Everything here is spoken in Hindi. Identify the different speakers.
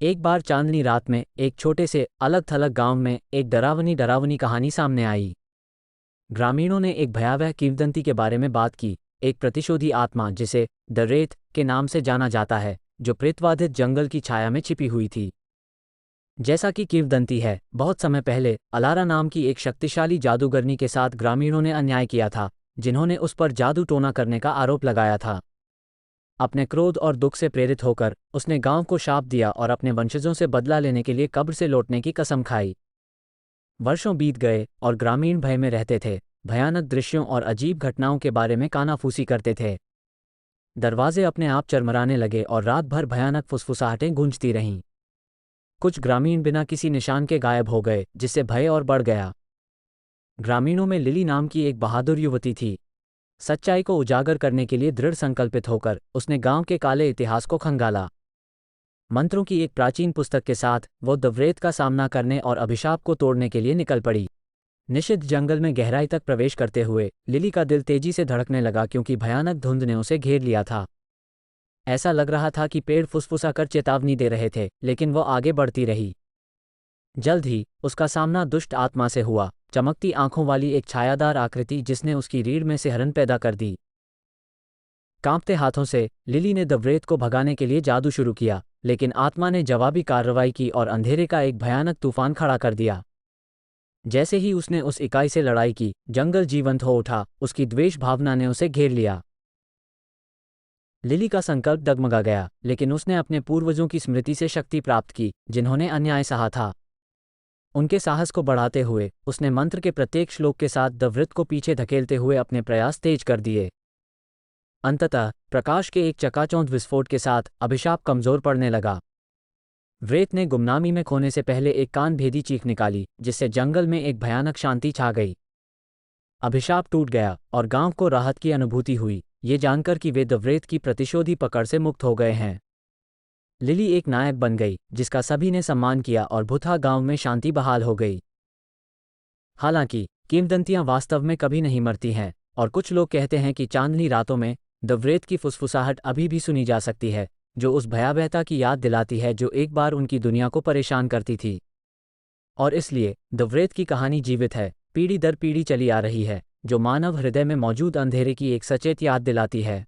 Speaker 1: एक बार चांदनी रात में एक छोटे से अलग थलग गांव में एक डरावनी डरावनी कहानी सामने आई। ग्रामीणों ने एक भयावह किंवदंती के बारे में बात की। एक प्रतिशोधी आत्मा जिसे द रेत के नाम से जाना जाता है, जो प्रेतवाधित जंगल की छाया में छिपी हुई थी। जैसा कि किंवदंती है, बहुत समय पहले अलारा नाम की एक शक्तिशाली जादूगरनी के साथ ग्रामीणों ने अन्याय किया था, जिन्होंने उस पर जादू टोना करने का आरोप लगाया था। अपने क्रोध और दुख से प्रेरित होकर उसने गांव को शाप दिया और अपने वंशजों से बदला लेने के लिए कब्र से लौटने की कसम खाई। वर्षों बीत गए और ग्रामीण भय में रहते थे, भयानक दृश्यों और अजीब घटनाओं के बारे में कानाफूसी करते थे। दरवाजे अपने आप चरमराने लगे और रात भर भयानक फुसफुसाहटें गूंजती रहीं। कुछ ग्रामीण बिना किसी निशान के गायब हो गए, जिससे भय और बढ़ गया। ग्रामीणों में लिली नाम की एक बहादुर युवती थी। सच्चाई को उजागर करने के लिए दृढ़ संकल्पित होकर उसने गांव के काले इतिहास को खंगाला। मंत्रों की एक प्राचीन पुस्तक के साथ वो दव्रेत का सामना करने और अभिशाप को तोड़ने के लिए निकल पड़ी। निषिद्ध जंगल में गहराई तक प्रवेश करते हुए लिली का दिल तेजी से धड़कने लगा, क्योंकि भयानक धुंध ने उसे घेर लिया था। ऐसा लग रहा था कि पेड़ फुसफुसाकर चेतावनी दे रहे थे, लेकिन वो आगे बढ़ती रही। जल्द ही उसका सामना दुष्ट आत्मा से हुआ, चमकती आंखों वाली एक छायादार आकृति जिसने उसकी रीढ़ में सिहरन पैदा कर दी। कांपते हाथों से लिली ने दव्रेत को भगाने के लिए जादू शुरू किया, लेकिन आत्मा ने जवाबी कार्रवाई की और अंधेरे का एक भयानक तूफान खड़ा कर दिया। जैसे ही उसने उस इकाई से लड़ाई की, जंगल जीवंत हो उठा, उसकी द्वेष भावना ने उसे घेर लिया। लिली का संकल्प डगमगा गया, लेकिन उसने अपने पूर्वजों की स्मृति से शक्ति प्राप्त की, जिन्होंने अन्याय सहा था। उनके साहस को बढ़ाते हुए उसने मंत्र के प्रत्येक श्लोक के साथ दव्रत को पीछे धकेलते हुए अपने प्रयास तेज कर दिए। अंततः प्रकाश के एक चकाचौंध विस्फोट के साथ अभिशाप कमजोर पड़ने लगा। व्रेत ने गुमनामी में खोने से पहले एक कान भेदी चीख निकाली, जिससे जंगल में एक भयानक शांति छा गई। अभिशाप टूट गया और गांव को राहत की अनुभूति हुई, ये जानकर कि वे दव्रेत की प्रतिशोधी पकड़ से मुक्त हो गए हैं। लिली एक नायक बन गई, जिसका सभी ने सम्मान किया, और भुथा गांव में शांति बहाल हो गई। हालांकि किंवदंतियां वास्तव में कभी नहीं मरती हैं, और कुछ लोग कहते हैं कि चांदनी रातों में दव्रेत की फुसफुसाहट अभी भी सुनी जा सकती है, जो उस भयावहता की याद दिलाती है जो एक बार उनकी दुनिया को परेशान करती थी। और इसलिए दव्रेत की कहानी जीवित है, पीढ़ी दर पीढ़ी चली आ रही है, जो मानव हृदय में मौजूद अंधेरे की एक सचेत याद दिलाती है।